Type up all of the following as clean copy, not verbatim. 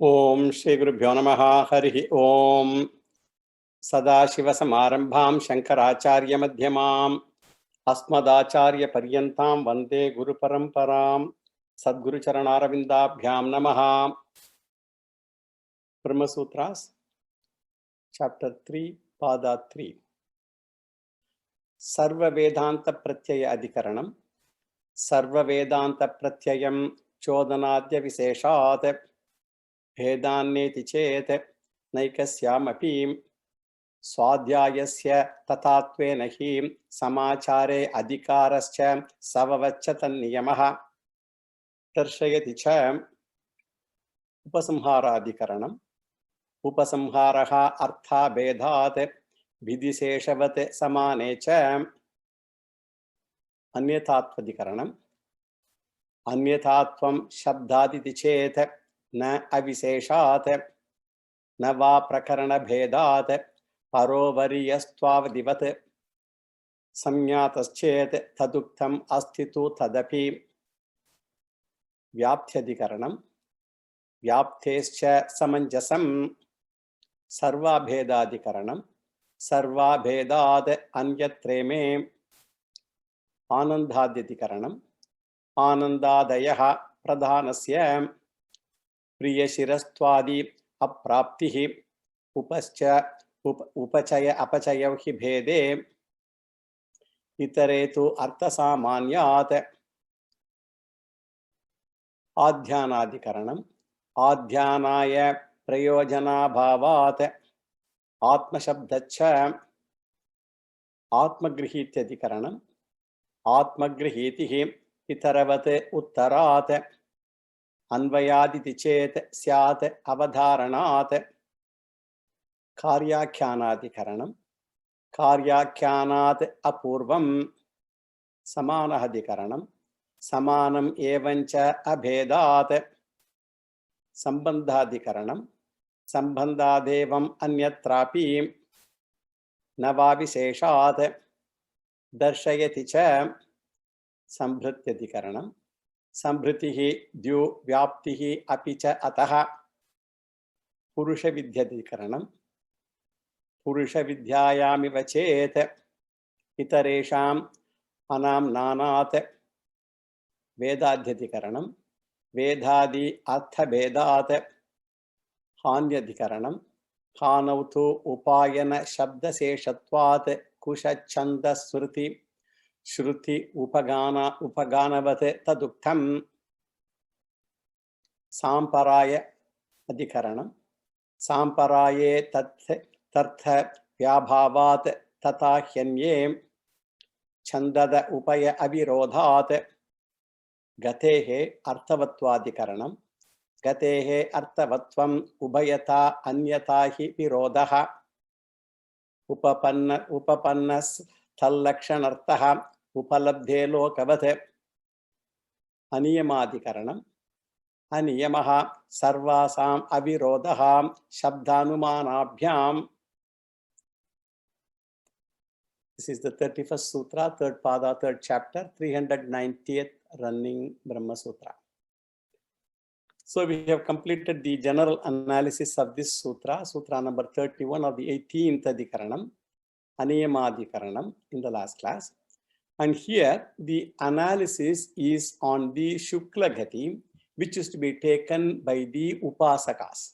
ओम श्री गुरुभ्यो नमः हरि ओम सदाशिवसमारंभां शंकराचार्य मध्यमाम् अस्मदाचार्य पर्यन्तां वंदे गुरुपरंपरां सद्गुरुचरणारविन्दाभ्यां नमः। ब्रह्म सूत्रास चैप्टर 3 पादा 3 सर्व वेदांत प्रत्यय अधिकरणम सर्व वेदांत प्रत्ययम चोदनाद्य विशेषात् भेदान्नेति चेत् नैकस्यामपि स्वाध्यायस्य तथात्वेन हि समाचारे अधिकारश्च सववच्च तन्नियमः दर्शयति च उपसंहाराधिकरणम् उपसंहारः अर्थाभेदात् विधिशेषवत् समाने च अन्यथात्वाधिकरणम् अन्यथात्वं शब्दादिति चेत् न अविशेषात् न वा प्रकरणभेदात् परोवरीयस्त्वावदिवत् संज्ञातश्चेत् तदुक्तम् अस्ति तु तदपि व्याप्त्यधिकरणम् व्याप्तेश्च समञ्जसं सर्वाभेदाधिकरणम् सर्वाभेदात् अन्यत्रेमे आनन्दाद्यधिकरणम् आनन्दादयः प्रधानस्य प्रियशिरस्त्वादि अप्राप्तिः उपचय अपचयौ हि भेदे इतरे तु अर्थसामान्यात् आध्यानाधिकरणम् आध्यानाय प्रयोजनाभावात् आत्मशब्दच्च आत्मगृहीत्यधिकरणम् आत्मगृहीतिः इतरवत् उत्तरात् अन्वयादिति चेत् स्यात् अवधारणात् कार्याख्यानाधिकरणम् कार्याख्यानात् अपूर्वं समानः अधिकरणम् समानम् एवञ्च अभेदात् सम्बन्धाधिकरणम् सम्बन्धादेवम् अन्यत्रापि न वा विशेषात् दर्शयति च संभृत्यधिकरणम् संभृतिः द्यु व्याप्तिः अपि च अतः पुरुषविद्याधिकरणम् पुरुषविद्यायामिव चेत् इतरेषाम् अनाम्नानात् वेदाध्यधिकरणम् वेदादि अर्थभेदात् हान्यधिकरणम् हानौ तु उपायन शब्दशेषत्वात् कुशच्छन्दस्मृति श्रुति उपगानवत् तदुक्तम् साम्पराय अधिकरणम् साम्पराये तर्थ व्याभावात् तथा ह्यन्ये छन्दद उपय अविरोधात् गतेः अर्थवत्वाधिकरणम् गतेः अर्थवत्वम् उभयता अन्यथा हि विरोधः उपपन्नस्तल्लक्षणार्थः उपलब्धे लोकवत् अनियमाधिकरणम् अनियमः सर्वासाम् अविरोधः शब्दानुमानाभ्याम्. This is the 31st sutra, third pada, third chapter, 390th running Brahma Sutra. So we have completed the general analysis of this sutra, sutra number 31 of the 18th adhikaranam, Aniyamadhikaranam, in the last class. And here the analysis is on the Shukla Gati, which is to be taken by the Upasakas.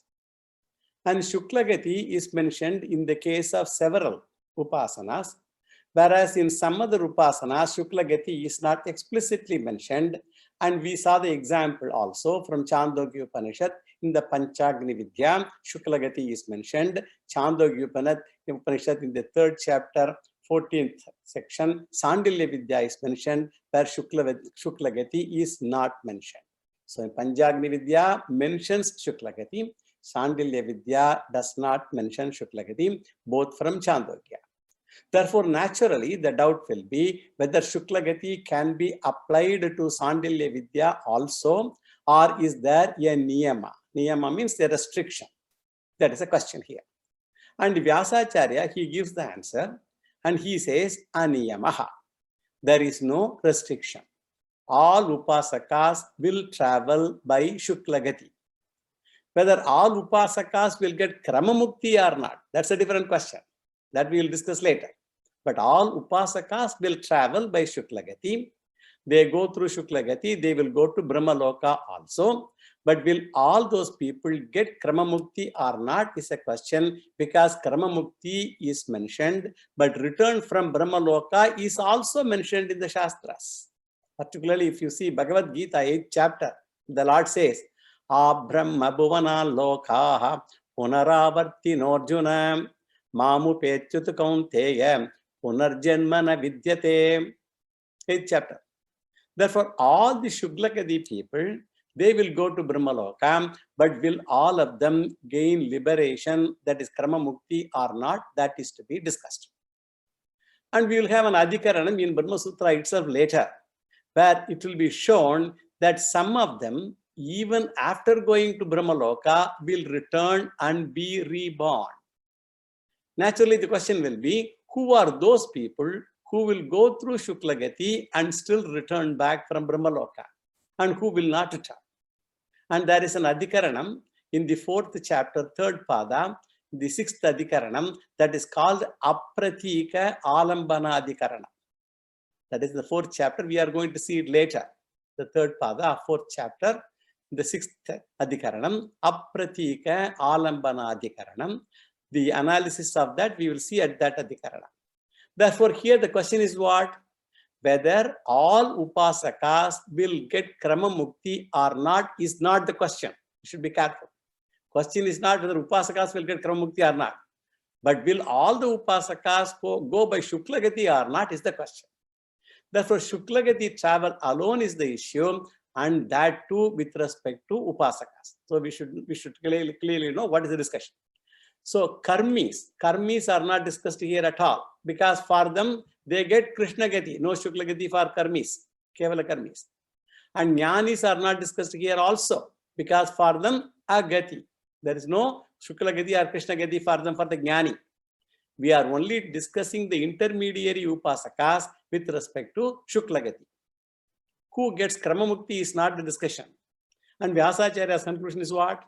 And Shukla Gati is mentioned in the case of several Upasanas, whereas in some other Upasanas, Shukla Gati is not explicitly mentioned. And we saw the example also from Chandogya Upanishad. In the Panchagni Vidya, Shukla Gati is mentioned. Chandogya Upanishad in the 3rd chapter, 14th section, Sandilya Vidya is mentioned, where Shukla Gati is not mentioned. So in Panchagni Vidya mentions Shukla Gati, Sandilya Vidya does not mention Shukla Gati, both from Chandogya. Therefore, naturally, the doubt will be whether Shukla Gati can be applied to Sandilya Vidya also, or is there a niyama? Niyama means a restriction. That is a question here. And Vyasacharya, he gives the answer, and he says, aniyamaha. There is no restriction. All upasakas will travel by Shukla Gati. Whether all upasakas will get Kramamukti or not, that's a different question. That we will discuss later. But all upasakas will travel by Shuklagati. They go through Shuklagati, they will go to Brahmaloka also. But will all those people get Kramamukti or not is a question, because Kramamukti is mentioned, but return from Brahmaloka is also mentioned in the Shastras. Particularly if you see Bhagavad Gita, 8th chapter, the Lord says, Brahma Bhuvana Lokaha Punaravarti Norjuna Mamu Petyut Kaunteya Punarjanmana Vidyate. 8th chapter. Therefore, all the Shuklagati people, they will go to Brahmaloka, but will all of them gain liberation, that is Kramamukti or not, that is to be discussed. And we will have an Adhikaranam in Brahma Sutra itself later, where it will be shown that some of them, even after going to Brahmaloka, will return and be reborn. Naturally, the question will be, who are those people who will go through Shuklagati and still return back from Brahmaloka, and who will not return? And there is an Adhikaranam in the 4th chapter, 3rd Pada, the 6th Adhikaranam, that is called Apratika Alambana Adhikaranam. That is the 4th chapter. We are going to see it later. The 3rd Pada, 4th chapter, the 6th Adhikaranam, Apratika Alambana Adhikaranam. The analysis of that we will see at that Adhikaranam. Therefore, here the question is what? Whether all upasakas will get Kramamukti or not is not the question. You should be careful. Question is not whether upasakas will get Kramamukti or not, but will all the upasakas go by Shuklagati or not is the question. Therefore, Shuklagati travel alone is the issue, and that too with respect to upasakas. So we should clearly know what is the discussion. So karmis are not discussed here at all, because for them they get Krishna Gati, no Shuklagati for karmis, Kevala karmis. And jnanis are not discussed here also, because for them agati. There is no Shuklagati or Krishna Gati for them, for the jnani. We are only discussing the intermediary upasakas with respect to Shuklagati. Who gets Kramamukti is not the discussion. And Vyasacharya's conclusion is what?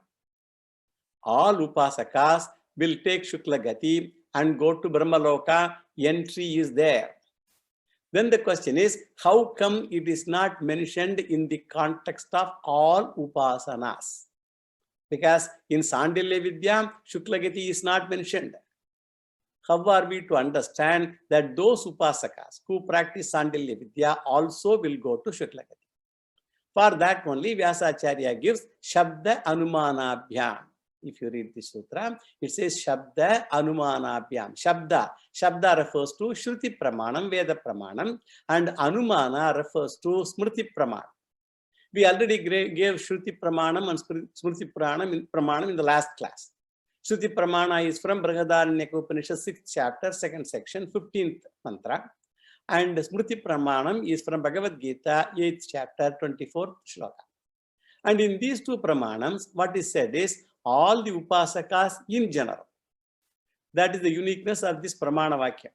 All upasakas will take Shuklagati and go to Brahmaloka. Entry is there. Then the question is, how come it is not mentioned in the context of all upasanas? Because in Sandilya Vidya, Shuklagati is not mentioned. How are we to understand that those upasakas who practice Sandilya Vidya also will go to Shuklagati? For that only Vyasacharya gives Shabda Anumanabhyam. If you read the sutra, it says Shabda Anumanabhyam. Shabda refers to Shruti Pramanam, Veda Pramanam, and Anumana refers to Smriti Pramanam. We already gave Shruti Pramanam and Smriti Pramanam in the last class. Shruti Pramana is from Brihadaranyaka Upanishad 6th chapter, 2nd section, 15th mantra. And Smriti Pramanam is from Bhagavad Gita 8th chapter, 24th shloka. And in these two Pramanams, what is said is all the upasakas in general. That is the uniqueness of this Pramana Vakya.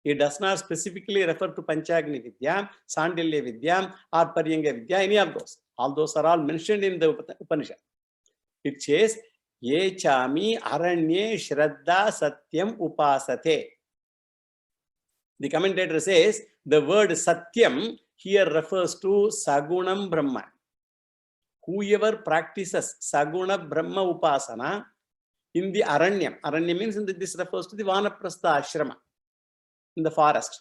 It does not specifically refer to Panchagni Vidya, Sandilya Vidya, or Paryanga Vidya, any of those. All those are all mentioned in the Upanishad. It says, Ye chami aranye shraddha satyam upasate. The commentator says, the word satyam here refers to Sagunam Brahma. Whoever practices Saguna Brahma Upasana in the Aranyam. Aranyam means this refers to the Vanaprastha Ashrama, in the forest.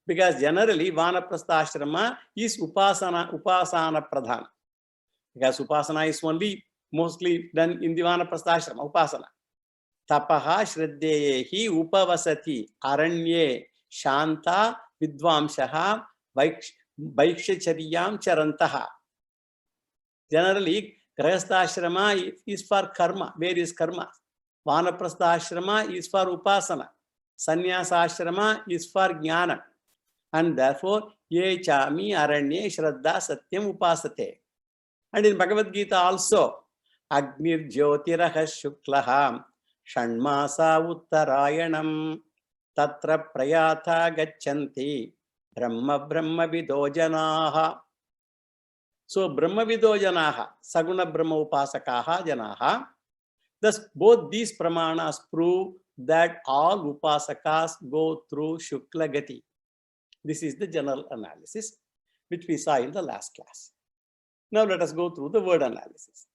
Because generally Vanaprastha Ashrama is Upasana Pradhana. Because Upasana is only mostly done in the Vanaprastha Ashrama, Upasana. Tapaha Shraddheyehi Upavasati Aranye Shanta Vidvamshaha Vaikshachariyam Charantaha. Generally, Grahastha Ashrama is for karma, various karma. Vanaprastha Ashrama is for upasana. Sannyasa Ashrama is for jnana. And therefore, ye chami aranye shraddha satyam upasate. And in Bhagavad Gita also, Agnir Jyotiraha Shuklaha Shanmasa Uttarayanam Tatra Prayatha Gachanti Brahma Vidojanaha. So Brahmavido janaha, Saguna Brahma upasakaha janaha. Thus, both these pramanas prove that all upasakas go through Shukla Gati. This is the general analysis which we saw in the last class. Now let us go through the word analysis.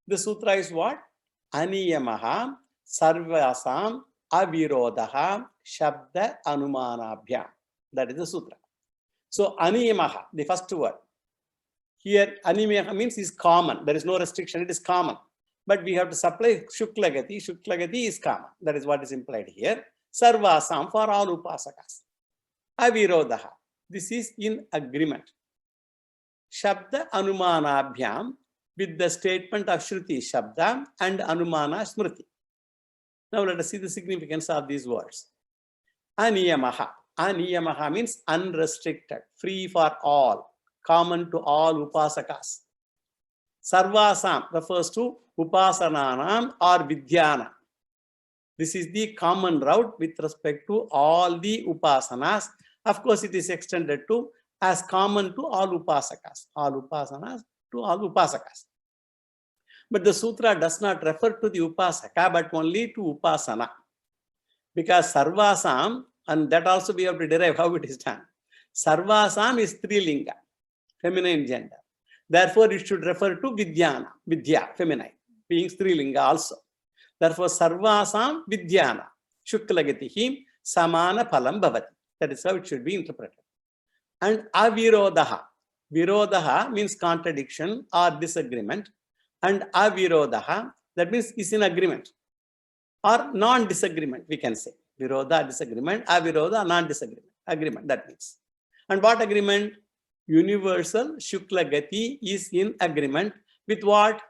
The sutra is what? Aniyamaha sarvasam avirodaha shabda anumanabhyam. That is the sutra. So aniyamaha, the first word. Here aniyamaha means is common. There is no restriction. It is common. But we have to supply Shuklagati. Shuklagati is common. That is what is implied here. Sarvasam, for all upasakas. Avirodaha. This is in agreement. Shabda anumanabhyam, with the statement of Shruti Shabda and Anumana Smriti. Now let us see the significance of these words. Aniyamaha. Aniyamaha means unrestricted, free for all, common to all upasakas. Sarvasam refers to upasananam or vidyana. This is the common route with respect to all the upasanas. Of course, it is extended to as common to all upasakas. All upasanas to all upasakas. But the sutra does not refer to the upasaka, but only to upasana. Because sarvasam, and that also we have to derive how it is done. Sarvasam is strilinga, feminine gender. Therefore, it should refer to vidyana, vidya, feminine, being strilinga also. Therefore, sarvasam vidyana, shuklagatihi, samana phalam bhavati. That is how it should be interpreted. And avirodaha. Virodaha means contradiction or disagreement. And avirodaha, that means is in agreement. Or non-disagreement, we can say. Virodha, disagreement. Avirodha, non-disagreement. Agreement, that means. And what agreement? Universal Shukla Gati is in agreement with what?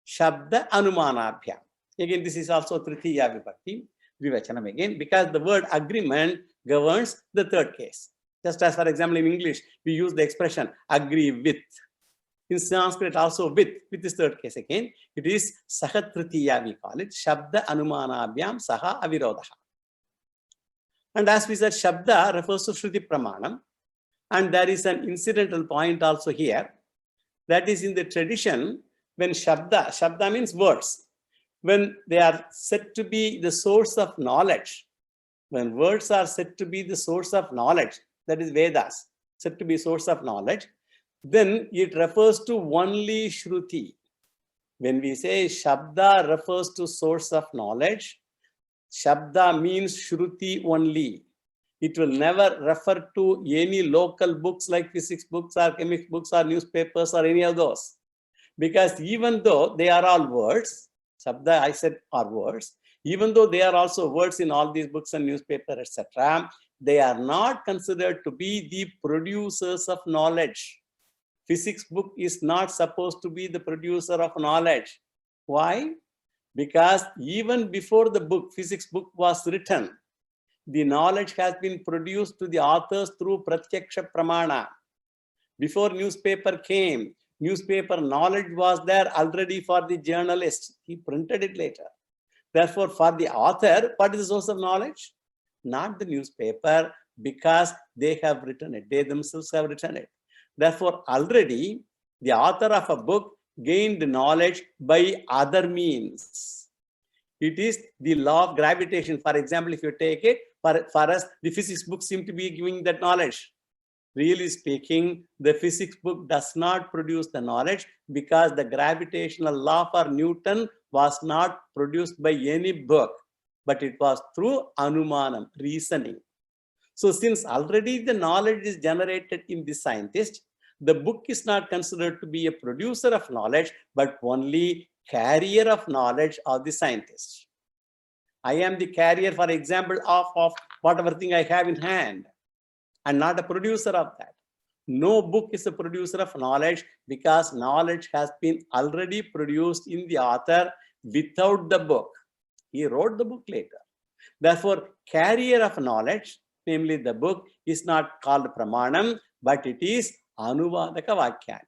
Shabda Anumanabhyam. Again, this is also Tritiya Vibhakti, Vivachanam again, because the word agreement governs the third case. Just as, for example, in English, we use the expression agree with. In Sanskrit, also with this third case again, it is Saha Tritiya, we call it, Shabda Anumanabhyam Saha Avirodaha. And as we said, Shabda refers to Shruti Pramanam. And there is an incidental point also here. That is in the tradition, when Shabda means words. When they are said to be the source of knowledge, when words are said to be the source of knowledge, that is Vedas, said to be source of knowledge, then it refers to only Shruti. When we say Shabda refers to source of knowledge, Shabda means Shruti only. It will never refer to any local books like physics books or chemistry books or newspapers or any of those. Because even though they are all words, Shabda I said are words, even though they are also words in all these books and newspapers, etc., they are not considered to be the producers of knowledge. Physics book is not supposed to be the producer of knowledge. Why? Because even before the book, physics book was written, the knowledge has been produced to the authors through Pratyaksha Pramana. Before newspaper came, newspaper knowledge was there already for the journalist. He printed it later. Therefore, for the author, what is the source of knowledge? Not the newspaper, because they have written it. They themselves have written it. Therefore, already the author of a book gained knowledge by other means. It is the law of gravitation. For example, if you take it, for us, the physics book seems to be giving that knowledge. Really speaking, the physics book does not produce the knowledge because the gravitational law for Newton was not produced by any book, but it was through Anumanam, reasoning. So since already the knowledge is generated in the scientist, the book is not considered to be a producer of knowledge, but only carrier of knowledge of the scientist. I am the carrier, for example, of whatever thing I have in hand, and not a producer of that. No book is a producer of knowledge because knowledge has been already produced in the author without the book. He wrote the book later. Therefore, carrier of knowledge, namely the book, is not called Pramanam, but it is Anuvadaka Vakyani.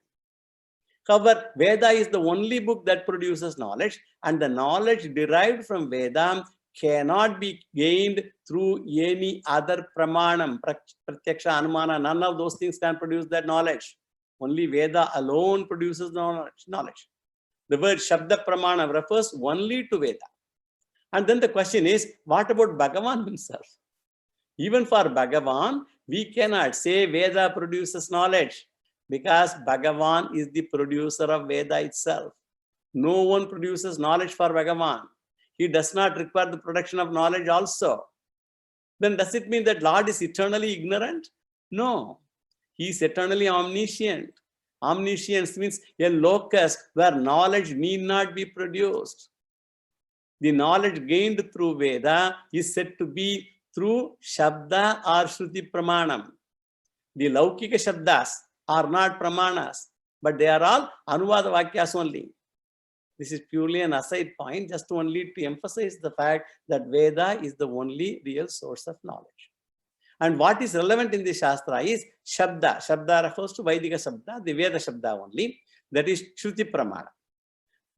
However, Veda is the only book that produces knowledge, and the knowledge derived from Veda cannot be gained through any other Pramanam, Pratyaksha, Anumana. None of those things can produce that knowledge. Only Veda alone produces knowledge. The word Shabda Pramana refers only to Veda. And then the question is, what about Bhagavan himself? Even for Bhagavan, we cannot say Veda produces knowledge because Bhagavan is the producer of Veda itself. No one produces knowledge for Bhagavan. He does not require the production of knowledge also. Then does it mean that Lord is eternally ignorant? No. He is eternally omniscient. Omniscience means a locus where knowledge need not be produced. The knowledge gained through Veda is said to be through Shabda or Shruti Pramanam. The Laukika Shabdas are not Pramanas, but they are all Anuvada Vakyas only. This is purely an aside point, just only to emphasize the fact that Veda is the only real source of knowledge. And what is relevant in the Shastra is Shabda. Shabda refers to Vaidika Shabda, the Veda Shabda only, that is Shruti Pramana.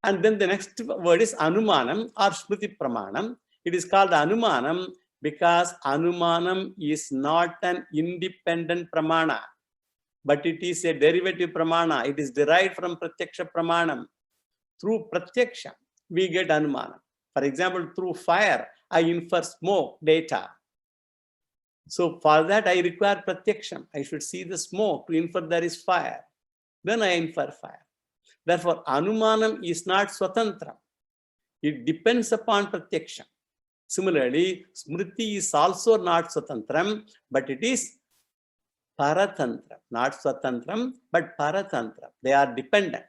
And then the next word is Anumanam or Shruti Pramanam. It is called Anumanam because Anumanam is not an independent Pramana, but it is a derivative Pramana. It is derived from Pratyaksha Pramanam. Through Pratyaksha, we get Anumanam. For example, through fire, I infer smoke data. So for that, I require Pratyaksham. I should see the smoke to infer there is fire. Then I infer fire. Therefore, Anumanam is not Swatantra. It depends upon Pratyaksham. Similarly, Smriti is also not Swatantram, but it is Paratantram. Not Swatantram, but Paratantram. They are dependent.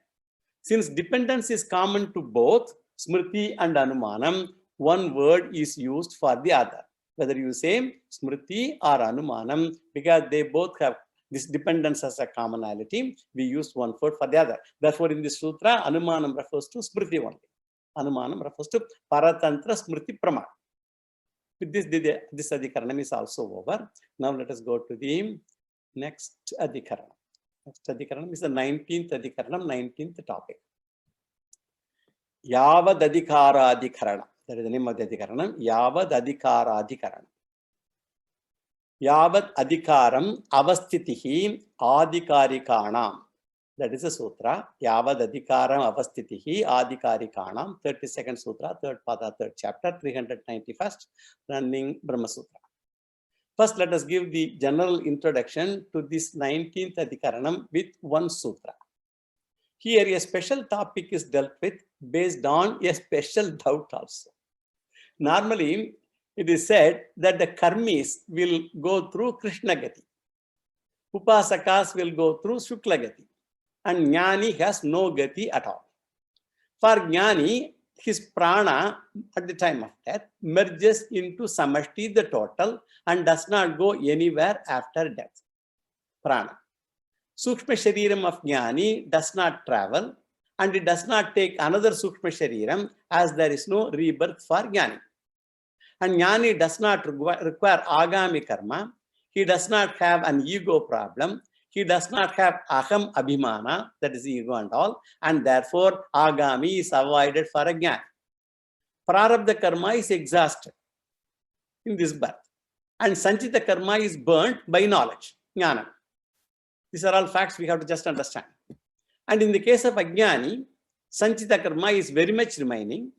Since dependence is common to both Smriti and Anumanam, one word is used for the other. Whether you say Smriti or Anumanam, because they both have this dependence as a commonality, we use one word for the other. Therefore, in this sutra, Anumanam refers to Smriti only. Anumanam refers to Paratantra Smriti Prama. With this Adhikaranam is also over. Now let us go to the next Adhikaranam. Next Adhikaranam is the 19th Adhikaranam, 19th topic. Yavad Adhikara Adhikaranam. That is the name of the Adhikaranam. Yavad Adhikara Adhikaranam. Yavad Adhikaram Avastitihi Adhikarikanam. That is a sutra. Yavad Adhikaram Avastitihi Adhikarikanam. 32nd sutra, 3rd pada, 3rd chapter, 391st running Brahma Sutra. First, let us give the general introduction to this 19th Adhikaranam with one sutra. Here, a special topic is dealt with based on a special doubt also. Normally, it is said that the karmis will go through Krishna Gati. Upasakas will go through Shukla Gati. And Jnani has no Gati at all. For Jnani, his prana at the time of death merges into Samashti, the total, and does not go anywhere after death. Prana. Sukshma Shariram of Jnani does not travel and it does not take another Sukshma Shariram as there is no rebirth for Jnani. And Jnani does not require Agami Karma. He does not have an ego problem. He does not have Aham Abhimana, that is ego and all, and therefore Agami is avoided for a Jnani. Prarabdha Karma is exhausted in this birth. And Sanchita Karma is burnt by knowledge, Jnana. These are all facts we have to just understand. And in the case of Ajnani, Sanchita Karma is very much remaining,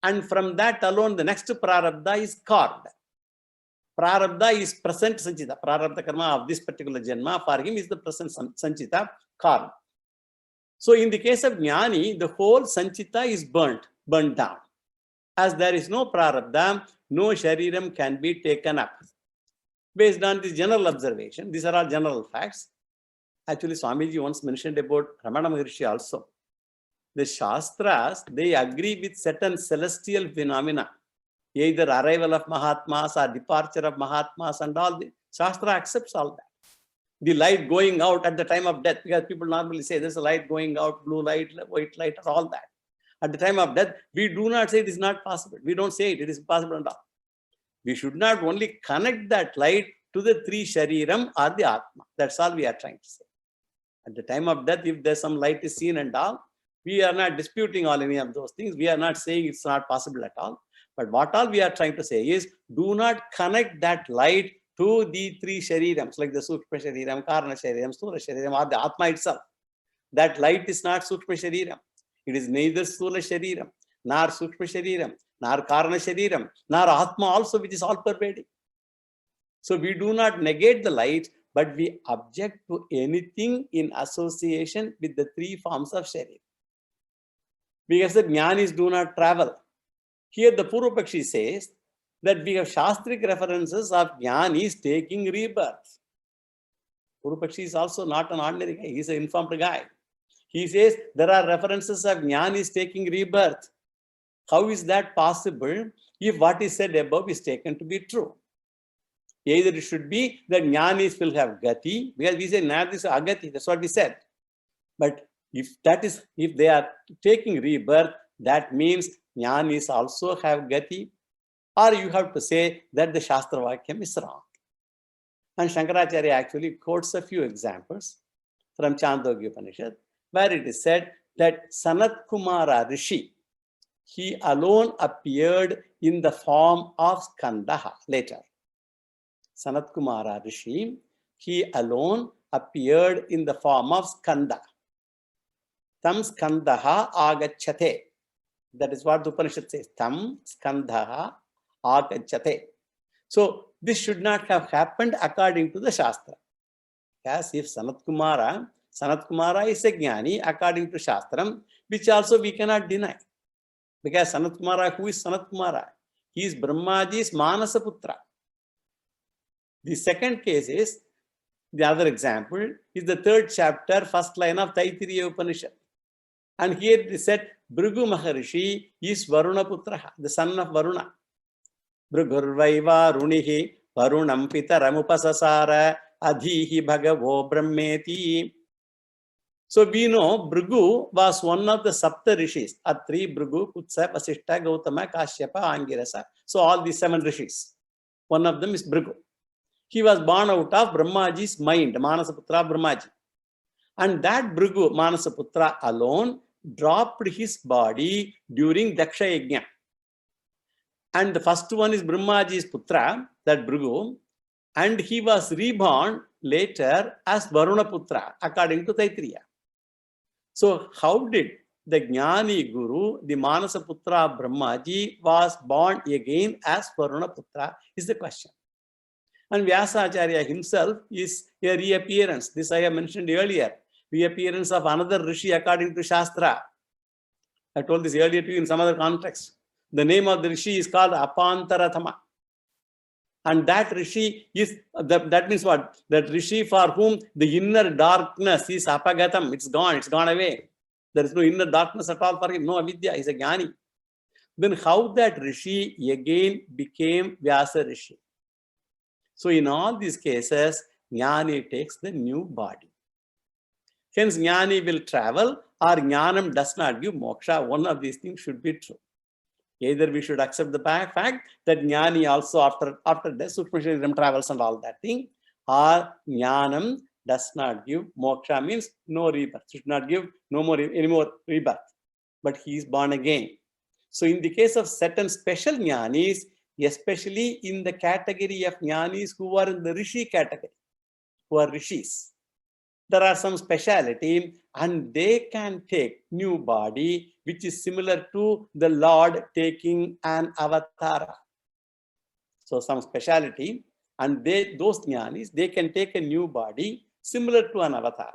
and from that alone the next Prarabdha is carved. Prarabdha is present Sanchita. Prarabdha Karma of this particular Janma for him is the present Sanchita carved. So in the case of Jnani, the whole Sanchita is burnt down. As there is no Prarabdha, no Shariram can be taken up. Based on this general observation, these are all general facts. Actually, Swamiji once mentioned about Ramana Maharshi also. The Shastras, they agree with certain celestial phenomena, either arrival of Mahatmas or departure of Mahatmas and all. The Shastra accepts all that. The light going out at the time of death, because people normally say there's a light going out, blue light, white light, or all that. At the time of death, we do not say it is not possible. We don't say it is possible and all. We should not only connect that light to the three Shariram or the Atma. That's all we are trying to say. At the time of death, if there's some light is seen and all, we are not disputing all any of those things. We are not saying it's not possible at all. But what all we are trying to say is, do not connect that light to the three Sharirams, like the Sukshma Shariram, Karana Shariram, Sthula Shariram, or the Atma itself. that light is not Sukshma Shariram. It is neither Sthula Shariram, nor Sukshma Shariram, nor Karana Shariram, nor Atma also, which is all pervading. So we do not negate the light, but we object to anything in association with the three forms of Sharir. Because the Jnanis do not travel. Here the Purvapakshi says that we have Shastric references of Jnanis taking rebirth. Purvapakshi is also not an ordinary guy, he is an informed guy. He says there are references of Jnanis taking rebirth. How is that possible if what is said above is taken to be true? Either it should be that Jnanis will have Gati, because we say Jnanis is Agati, that's what we said. But if they are taking rebirth, that means Jnanis also have Gati, or you have to say that the Shastra Vakyam is wrong. And Shankaracharya actually quotes a few examples from Chandogya Upanishad, where it is said that Sanat Kumara Rishi, he alone appeared in the form of Skandaha later. Sanat Kumara Rishi, he alone appeared in the form of Skanda. Tam Skandaha agacchate. That is what the Upanishad says. Tam Skandaha agacchate. So this should not have happened according to the Shastra. As if Sanat Kumara is a Jnani according to Shastram, which also we cannot deny. Because Sanat Kumara, who is Sanat Kumara? He is Brahmaji's Manasa Putra. The second case is, the other example, is the 3rd chapter, 1st line of Taittiriya Upanishad. And here it is said, Bhrigu Maharishi is Varuna Putra, the son of Varuna. Bhrigurvaiva Runihi Varunam Pitaramupasasara Adhihi Bhagavo Brahmeti. So we know Bhrigu was one of the Sapta Rishis, Atri, Bhrigu, Kutsa, Vasishta, Gautama, Kashyapa, Angirasa. So all these 7 Rishis. One of them is Bhrigu. He was born out of Brahmaji's mind, Manasaputra Brahmaji. And that Bhrigu, Manasaputra alone, dropped his body during Daksha Yajna. And the first one is Brahmaji's Putra, that Bhrigu, and he was reborn later as Varuna Putra, according to Taittiriya. So how did the Jnani Guru, the Manasaputra Brahmaji, was born again as Varuna Putra, is the question. And Vyasacharya himself is a reappearance. This I have mentioned earlier. Reappearance of another Rishi according to Shastra. I told this earlier to you in some other context. The name of the Rishi is called Apantarathama. And that Rishi is, that means what? That Rishi for whom the inner darkness is apagatam. It's gone away. There is no inner darkness at all for him. No avidya, he is a Jnani. Then how that Rishi again became Vyasa Rishi? So in all these cases, Jnani takes the new body. Hence, Jnani will travel or Jnanam does not give moksha. One of these things should be true. Either we should accept the fact that Jnani also after death, Sukshma Shariram travels and all that thing, or Jnanam does not give moksha, means no rebirth. Should not give any more rebirth. But he is born again. So in the case of certain special Jnanis, especially in the category of Jnanis who are in the Rishi category, who are Rishis, there are some speciality and they can take new body which is similar to the Lord taking an avatar. So some speciality, and those Jnanis, they can take a new body similar to an avatar.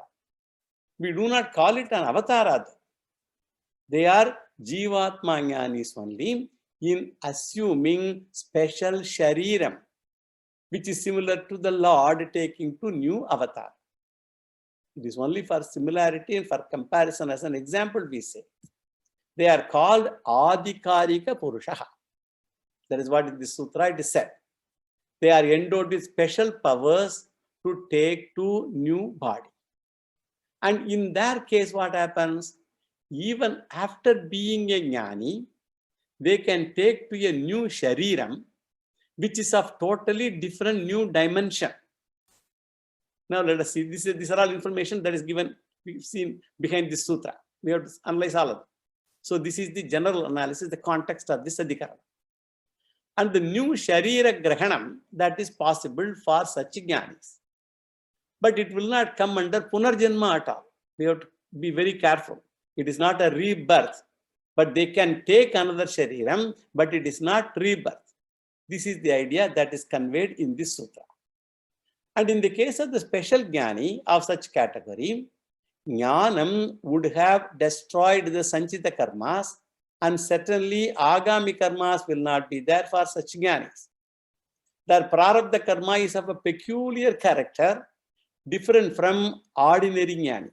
We do not call it an avatar. They are Jivatma Jnanis only, in assuming special shariram, which is similar to the Lord taking to new avatar. It is only for similarity and for comparison. As an example, we say they are called Adhikarika Purushaha. That is what in this sutra it is said. They are endowed with special powers to take to new body. And in their case, what happens? Even after being a Jnani, they can take to a new shariram, which is of totally different new dimension. Now let us see. These are all information that is given, we've seen behind this sutra. We have to analyze all of them. So this is the general analysis, the context of this adhikara. And the new sharira grahanam, that is possible for such jnanis. But it will not come under punarjanma at all. We have to be very careful. It is not a rebirth, but they can take another shariram, but it is not rebirth. This is the idea that is conveyed in this sutra. And in the case of the special jnani of such category, jnanam would have destroyed the sanchita karmas, and certainly agami karmas will not be there for such jnanis. Their prarabdha karma is of a peculiar character, different from ordinary jnani.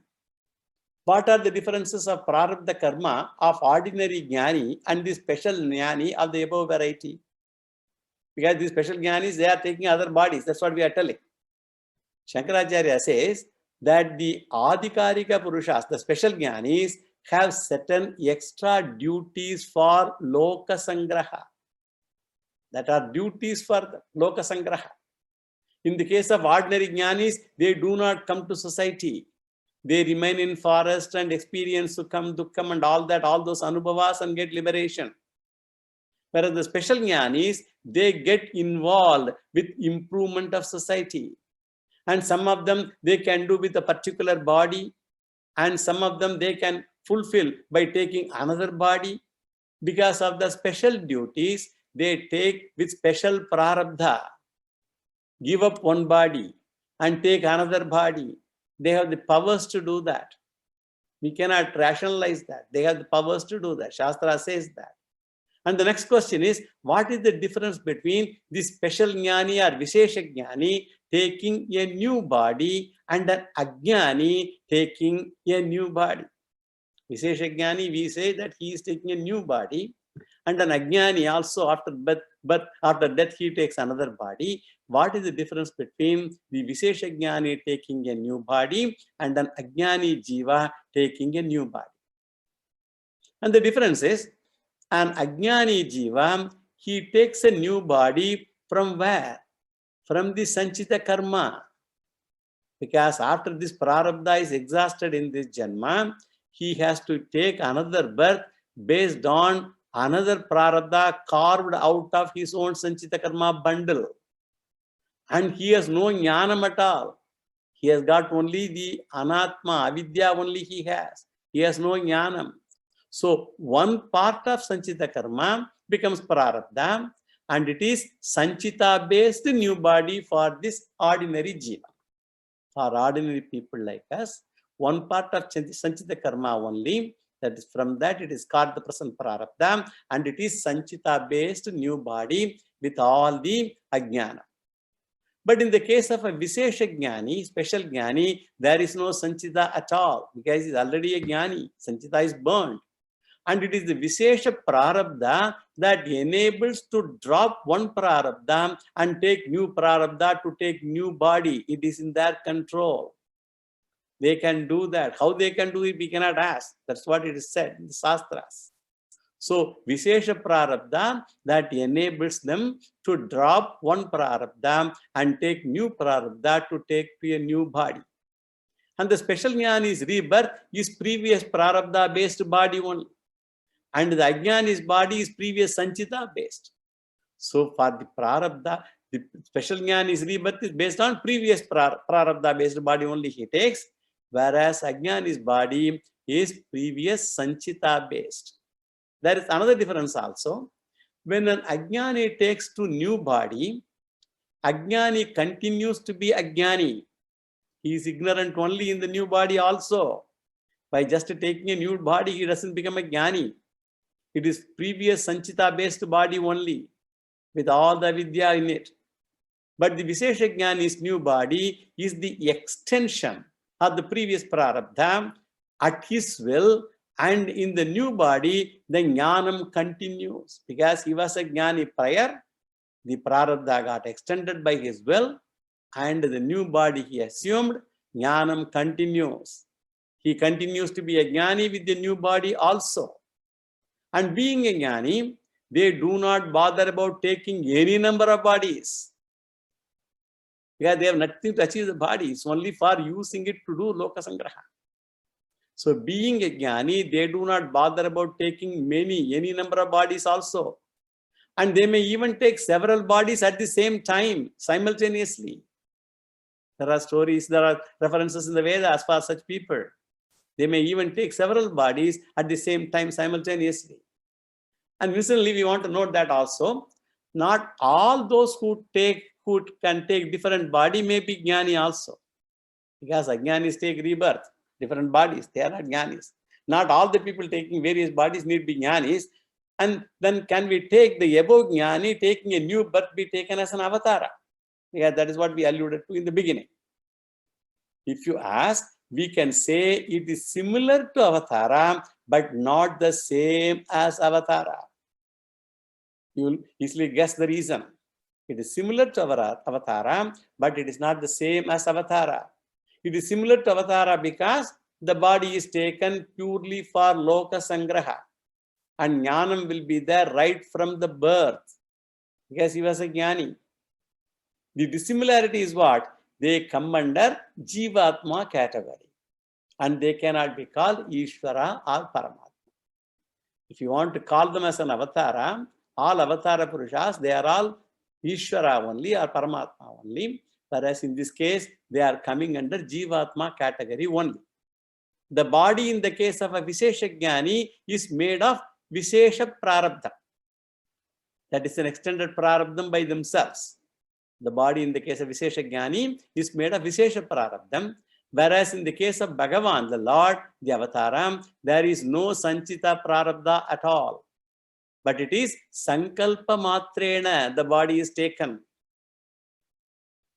What are the differences of prarabdha karma of ordinary jnani and the special jnani of the above variety? Because these special jnanis, they are taking other bodies. That's what we are telling. Shankaracharya says that the adhikarika purushas, the special jnanis, have certain extra duties for loka sangraha. That are duties for the loka sangraha. In the case of ordinary jnanis, they do not come to society. They remain in forest and experience sukham, dukkham and all that, all those anubhavas and get liberation. Whereas the special jnanis, they get involved with improvement of society. And some of them they can do with a particular body, and some of them they can fulfill by taking another body. Because of the special duties, they take with special prarabdha. Give up one body and take another body. They have the powers to do that. We cannot rationalize that. They have the powers to do that. Shastra says that. And the next question is, what is the difference between the special jnani or vishesha jnani taking a new body and an ajnani taking a new body? Vishesha jnani, we say that he is taking a new body, and an ajnani also after death he takes another body. What is the difference between the vishesha jnani taking a new body and an ajnani jiva taking a new body? And the difference is, an ajnani jiva, he takes a new body from where? From the sanchita karma. Because after this prarabdha is exhausted in this janma, he has to take another birth based on another prarabdha carved out of his own sanchita karma bundle. And he has no jnanam at all. He has got only the anatma, avidya only he has. He has no jnanam. So one part of sanchita karma becomes prarabdha, and it is sanchita based new body for this ordinary jiva. For ordinary people like us, one part of sanchita karma only, that is from that it is called the present prarabdha, and it is sanchita based new body with all the ajnana. But in the case of a vishesha jnani, special jnani, there is no sanchita at all, because he is already a jnani. Sanchita is burned. And it is the vishesha prarabdha that enables to drop one prarabdha and take new prarabdha to take new body. It is in their control. They can do that. How they can do it, we cannot ask. That's what it is said in the Shastras. So, vishesha prarabdha that enables them to drop one prarabdha and take new prarabdha to take to a new body. And the special jnani's rebirth is previous prarabdha based body only. And the ajnani's body is previous sanchita based. So for the prarabdha, the special jnani's rebirth is based on previous prarabdha based body only he takes, whereas ajnani's body is previous sanchita based. There is another difference also. When an ajnani takes to new body, ajnani continues to be ajnani. He is ignorant only in the new body also. By just taking a new body, he doesn't become a jnani. It is previous sanchita based body only, with all the vidya in it. But the vishesha jnani's new body is the extension of the previous prarabdha at his will, and in the new body, the jnanam continues. Because he was a jnani prior, the prarabdha got extended by his will, and the new body he assumed, jnanam continues. He continues to be a jnani with the new body also. And being a jnani, they do not bother about taking any number of bodies. Because they have nothing to achieve the body. It's only for using it to do loka sangraha. So being a jnani, they do not bother about taking any number of bodies also. And they may even take several bodies at the same time, simultaneously. There are stories, there are references in the Vedas for such people. They may even take several bodies at the same time simultaneously. And recently we want to note that also, not all those who can take different body may be jnani also. Because ajnanis take rebirth, different bodies, they are not jnanis. Not all the people taking various bodies need be jnanis. And then can we take the above jnani, taking a new birth, be taken as an avatara? Yeah, that is what we alluded to in the beginning. If you ask, we can say it is similar to avatara, but not the same as avatara. You will easily guess the reason. It is similar to avatara, but it is not the same as avatara. It is similar to avatara because the body is taken purely for loka sangraha. And jnanam will be there right from the birth. Because he was a jnani. The dissimilarity is what? They come under Jivatma category. And they cannot be called Ishvara or Paramatma. If you want to call them as an avatara, all avatara purushas, they are all Ishvara only or Paramatma only. Whereas in this case, they are coming under Jivatma category only. The body in the case of a Vishesha Jnani is made of Vishesha Prarabdha. That is an extended Prarabdham by themselves. The body in the case of Vishesha Jnani is made of Vishesha Prarabdham. Whereas in the case of Bhagavan, the Lord, the Avataram, there is no Sanchita Prarabdha at all. But it is Sankalpa Matrena, the body is taken.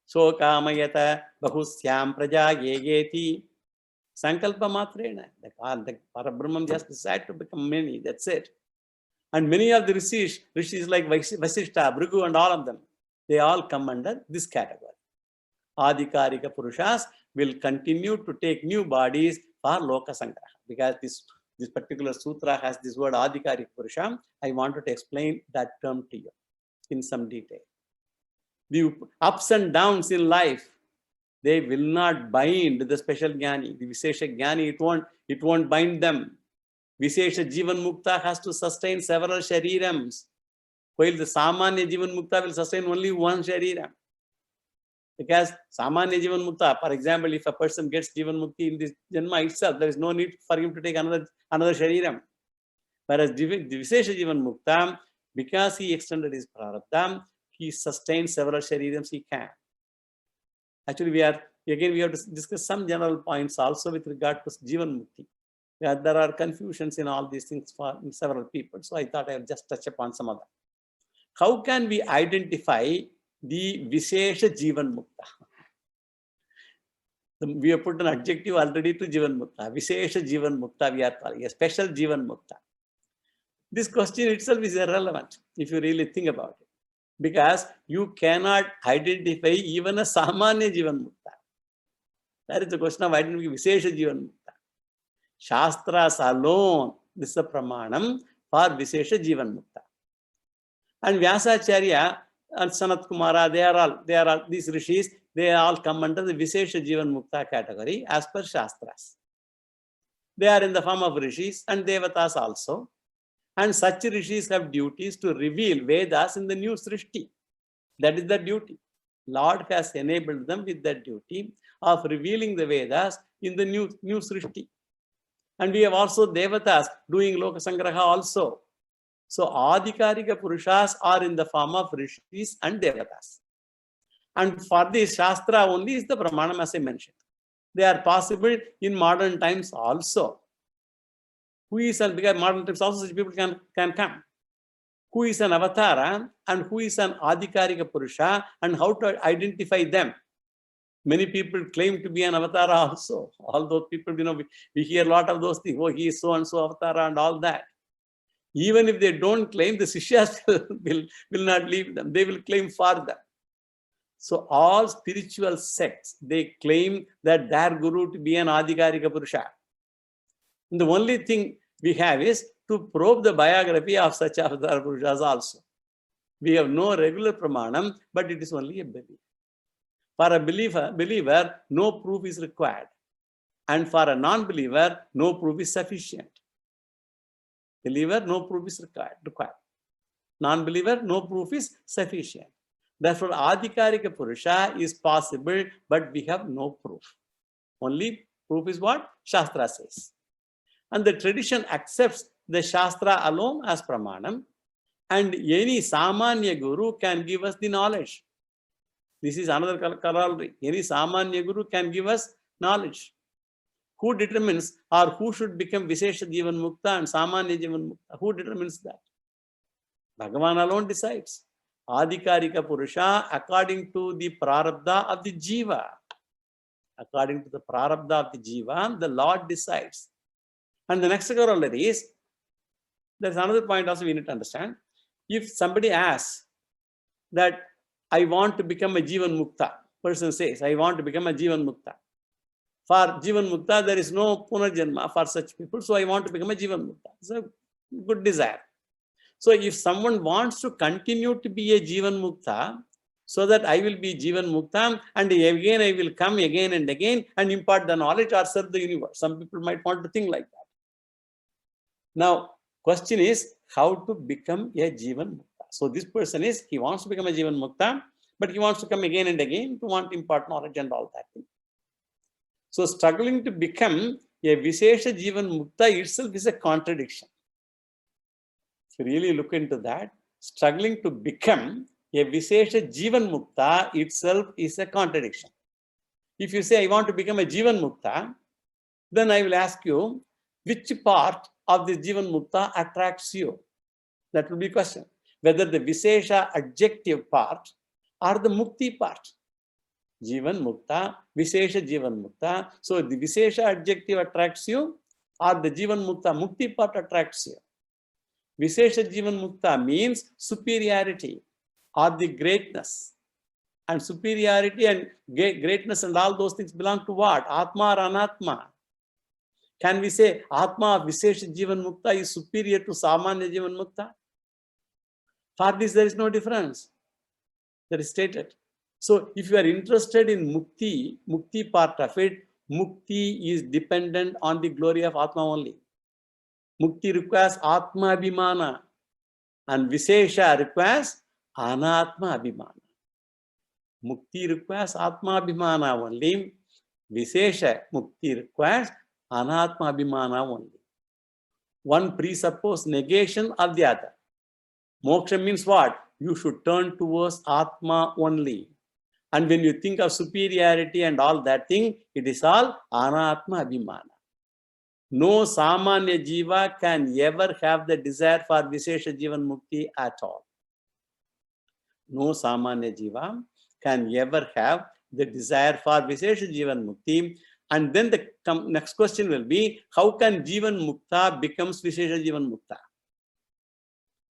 So Kamayata Bahusyam Praja Yegeti. Sankalpa Matrena. The Parabrahman just decided to become many. That's it. And many of the rishis like Vasishta, Bhrigu, and all of them, they all come under this category. Adhikarika Purushas will continue to take new bodies for Loka Sangraha. Because this particular sutra has this word Adhikarika Purusha, I wanted to explain that term to you in some detail. The ups and downs in life, they will not bind the special jnani. The Vishesha jnani, it won't bind them. Vishesha Jivan Mukta has to sustain several sharirams, while the Samanya Jivan Mukta will sustain only one shariram. Because Samanya Jivan Mukta, for example, if a person gets Jivan Mukti in this Janma itself, there is no need for him to take another shariram. Whereas the Vishesha Jivan Mukta, because he extended his prarabdha, he sustains several sharirams he can. Actually, we have to discuss some general points also with regard to Jivan Mukti. There are confusions in all these things for several people. So I thought I would just touch upon some of them. How can we identify the Vishesha Jivan Mukta? We have put an adjective already to Jivan Mukta. Vishesha Jivan Mukta, we are calling a special Jivan Mukta. This question itself is irrelevant if you really think about it. Because you cannot identify even a Samanya Jivan Mukta. That is the question of identifying Vishesha Jivan Mukta. Shastras alone, this is a pramanam for Vishesha Jivan Mukta. And Vyasacharya and Sanat Kumara, they are all these rishis, they all come under the Vishesha Jivan Mukta category as per Shastras. They are in the form of rishis and devatas also. And such rishis have duties to reveal Vedas in the new Srishti. That is the duty. Lord has enabled them with that duty of revealing the Vedas in the new Srishti. And we have also devatas doing Loka Sangraha also. So Adhikarika Purushas are in the form of rishis and devatas. And for this Shastra only is the Pramanam, as I mentioned. They are possible in modern times also. Who is an, because modern times also such people can come. Who is an avatara and who is an Adhikarika Purusha and how to identify them. Many people claim to be an avatara also. All those people, we hear a lot of those things. Oh, he is so and so avatara and all that. Even if they don't claim, the Sishyas will not leave them. They will claim for them. So all spiritual sects, they claim that their guru to be an Adhikarika Purusha. And the only thing we have is to probe the biography of such avatara Purushas also. We have no regular pramanam, but it is only a belief. For a believer, no proof is required. And for a non-believer, no proof is sufficient. Believer, no proof is required. Non-believer, no proof is sufficient. Therefore, Adhikarika Purusha is possible, but we have no proof. Only proof is what Shastra says. And the tradition accepts the Shastra alone as Pramanam. And any Samanya Guru can give us the knowledge. This is another corollary. Any Samanya Guru can give us knowledge. Who determines or who should become Vishesha Jivan Mukta and Samanya Jivan Mukta? Who determines that? Bhagavan alone decides. Adhikarika Purusha according to the Prarabdha of the Jiva. According to the Prarabdha of the Jiva, the Lord decides. And the next corollary is, there's another point also we need to understand. If somebody asks that I want to become a Jivan Mukta, person says, I want to become a Jivan Mukta. For Jivan Mukta, there is no Punarjanma for such people, so I want to become a Jivan Mukta. It's a good desire. So if someone wants to continue to be a Jivan Mukta, so that I will be Jivan Mukta, and again I will come again and again and impart the knowledge or serve the universe. Some people might want to think like that. Now, question is how to become a Jivan Mukta. So this person is, he wants to become a Jivan Mukta, but he wants to come again and again to want to impart knowledge and all that thing. So struggling to become a Vishesha Jivan Mukta itself is a contradiction. If you really look into that, struggling to become a Vishesha Jivan Mukta itself is a contradiction. If you say, I want to become a Jivan Mukta, then I will ask you, which part of the Jivan Mukta attracts you? That will be a question. Whether the Vishesha adjective part or the Mukti part. Jivan Mukta, Vishesha Jivan Mukta. So the Vishesha adjective attracts you or the Jivan Mukta Mukti part attracts you. Vishesha Jivan Mukta means superiority or the greatness. And superiority and greatness and all those things belong to what? Atma or Anatma. Can we say Atma of Vishesha Jivan Mukta is superior to Samanya Jivan Mukta? For this, there is no difference. That is stated. So, if you are interested in Mukti part of it, Mukti is dependent on the glory of Atma only. Mukti requires Atma Abhimana and Vishesha requires Anatma Abhimana. Mukti requires Atma Abhimana only. Vishesha Mukti requires Anatma Abhimana only. One presupposes negation of the other. Moksha means what? You should turn towards Atma only. And when you think of superiority and all that thing, it is all Anatma Abhimana. No Samanya Jiva can ever have the desire for Vishesha Jivan Mukti at all. No Samanya Jiva can ever have the desire for Vishesha Jivan Mukti. And then the next question will be, how can Jivan Mukta becomes Vishesha Jivan Mukta?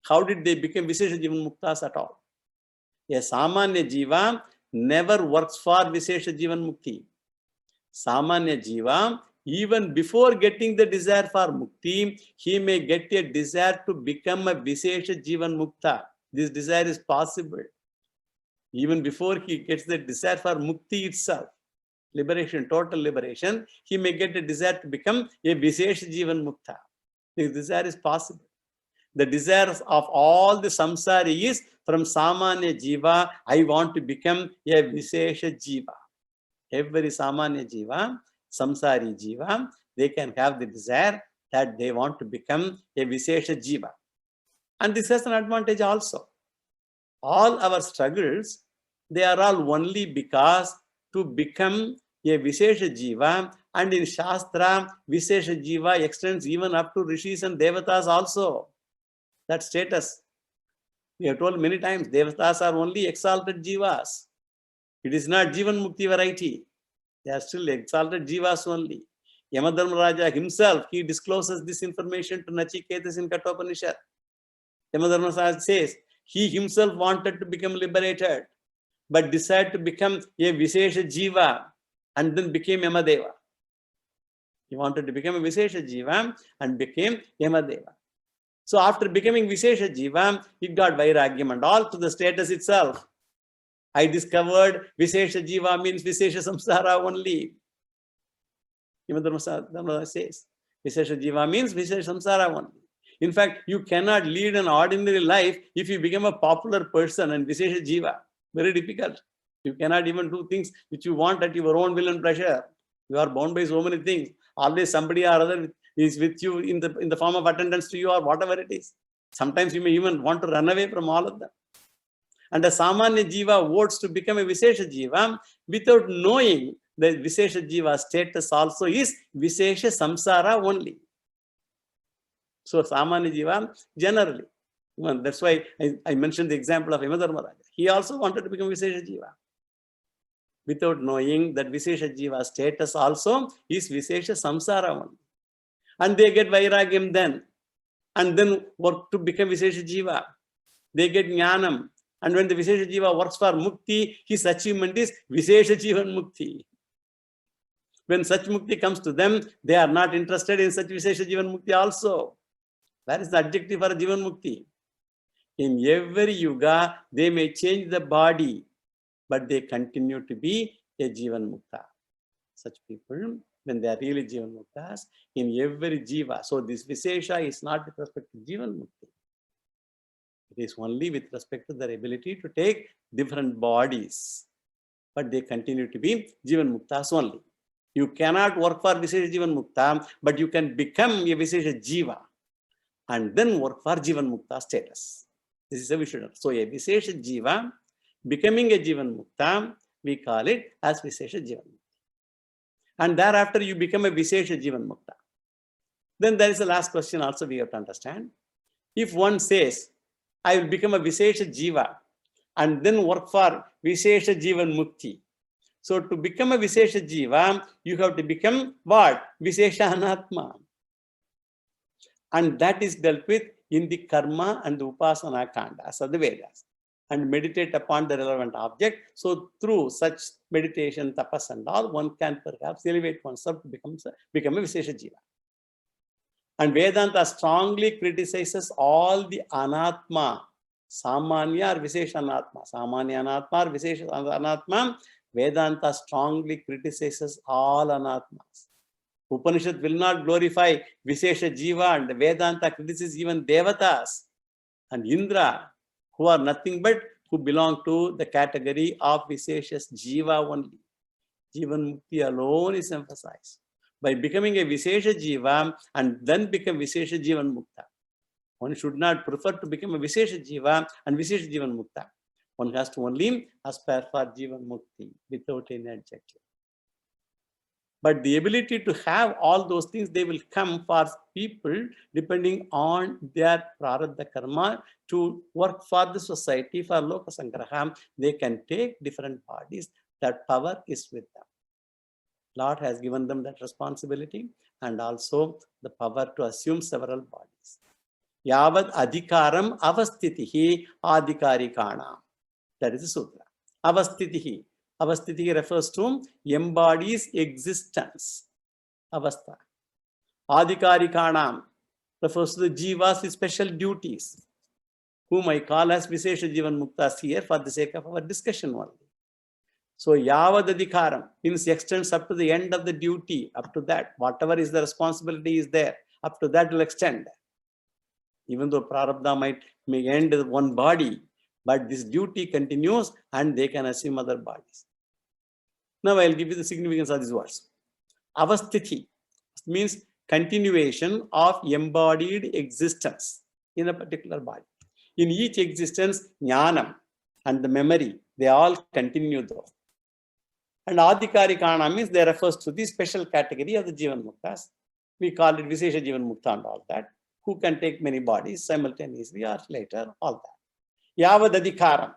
How did they become Vishesha Jivan Muktas at all? A Samanya Jiva never works for Vishesha Jivan Mukti. Samanya Jiva, even before getting the desire for Mukti, he may get a desire to become a Vishesha Jivan Mukta. This desire is possible. Even before he gets the desire for Mukti itself, liberation, total liberation, he may get a desire to become a Vishesha Jivan Mukta. This desire is possible. The desires of all the samsari is from Samanya Jiva, I want to become a Vishesha Jiva. Every Samanya Jiva, samsari Jiva, they can have the desire that they want to become a Vishesha Jiva. And this has an advantage also. All our struggles, they are all only because to become a Vishesha Jiva, and in Shastra, Vishesha Jiva extends even up to Rishis and Devatas also. That status. We have told many times, Devatas are only exalted Jivas. It is not Jivan Mukti variety. They are still exalted Jivas only. Yamadharma Raja himself, he discloses this information to Nachiketas in Kathopanishad. Yamadharma Raja says, he himself wanted to become liberated, but decided to become a Vishesha Jiva and then became Yamadeva. He wanted to become a Vishesha Jiva and became Yamadeva. So after becoming Vishesha Jiva, he got Vairagyam and all to the status itself. I discovered Vishesha Jiva means Vishesha Samsara only. Yamadharma says, Vishesha Jiva means Vishesha Samsara only. In fact, you cannot lead an ordinary life if you become a popular person and Vishesha Jiva. Very difficult. You cannot even do things which you want at your own will and pleasure. You are bound by so many things. Always somebody or other He is with you in the form of attendance to you or whatever it is. Sometimes you may even want to run away from all of them. And a Samanya Jiva votes to become a Vishesha Jiva without knowing that Vishesha Jiva status also is Vishesha Samsara only. So Samanya Jiva generally. Well, that's why I mentioned the example of Yamadharmaraja. He also wanted to become Vishesha Jiva, without knowing that Vishesha Jiva status also is Vishesha Samsara only. And they get Vairagyam then, and then work to become Vishesha Jiva. They get Jnanam. And when the Vishesha Jiva works for Mukti, his achievement is Vishesha Jivan Mukti. When such Mukti comes to them, they are not interested in such Vishesha Jivan Mukti also. That is the adjective for Jivan Mukti. In every yuga, they may change the body, but they continue to be a Jivan Mukta. Such people, when they are really Jivan Muktas, in every Jiva. So this Vishesha is not with respect to Jivan Mukti. It is only with respect to their ability to take different bodies. But they continue to be Jivan Muktas only. You cannot work for Vishesha Jivan Mukta, but you can become a Vishesha Jiva and then work for Jivan Mukta status. This is a Vishesha. So a Vishesha Jiva becoming a Jivan Mukta, we call it as Vishesha Jivan Mukta. And thereafter you become a Vishesha Jivan Mukta. Then there is the last question also we have to understand. If one says, I will become a Vishesha Jiva and then work for Vishesha Jivan Mukti. So to become a Vishesha Jiva, you have to become what? Vishesha Anatma. And that is dealt with in the Karma and the Upasana Kandas of the Vedas. And meditate upon the relevant object. So through such meditation, tapas and all, one can perhaps elevate oneself to become a Vishesha Jiva. And Vedanta strongly criticizes all the Anatma, Samanya or Vishesha Anatma. Samanya Anatma or Vishesha Anatma, Vedanta strongly criticizes all Anatmas. Upanishad will not glorify Vishesha Jiva, and Vedanta criticizes even Devatas and Indra, who are nothing but who belong to the category of Visheshas Jiva only. Jivan Mukti alone is emphasized. By becoming a Vishesha Jiva and then become Vishesha Jivan Mukta. One should not prefer to become a Vishesha Jiva and Vishesha Jivan Mukta. One has to only aspire for Jivan Mukti without any adjective. But the ability to have all those things, they will come for people depending on their prarabdha karma to work for the society, for Loka Sangraha. They can take different bodies. That power is with them. Lord has given them that responsibility and also the power to assume several bodies. Yavad adhikaram avasthitihi adhikarikana. That is the sutra. Avasthitihi. Avasthitihi refers to embodies existence. Avastha. Adhikarikanam refers to the jivas with special duties, whom I call as Vishesha Jivan Muktas here for the sake of our discussion only. So Yavad adhikaram means extends up to the end of the duty, up to that. Whatever is the responsibility is there, up to that will extend. Even though prarabdha may end with one body, but this duty continues and they can assume other bodies. Now I'll give you the significance of these words. Avasthiti means continuation of embodied existence in a particular body. In each existence, jnanam and the memory, they all continue though. And adhikarikana means they refers to the special category of the Jivan Muktas. We call it Vishesha Jivan Mukta and all that, who can take many bodies simultaneously or later, all that. Yavad adhikaram,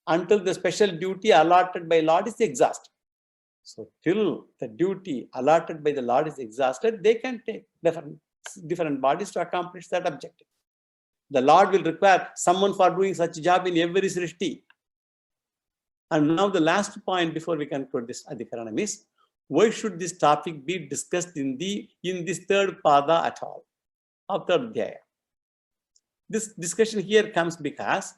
until the special duty allotted by Lord is exhausted. So till the duty allotted by the Lord is exhausted, they can take different bodies to accomplish that objective. The Lord will require someone for doing such a job in every srishti. And now the last point before we conclude this adhikaranam is, why should this topic be discussed in this third pada at all, of third adhyaya? This discussion here comes because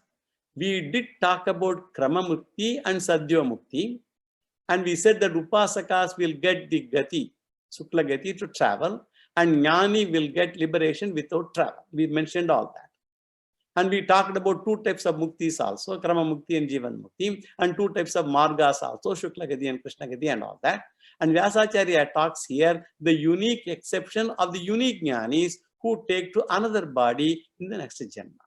we did talk about Krama Mukti and Sadhya Mukti, and we said that Upasakas will get the Gati, Sukla Gati to travel, and Jnani will get liberation without travel. We mentioned all that. And we talked about two types of Muktis also, Krama Mukti and Jivan Mukti, and two types of Margas also, Shukla Gati and Krishna Gati and all that. And Vyasacharya talks here the unique exception of the unique jnanis who take to another body in the next Janma.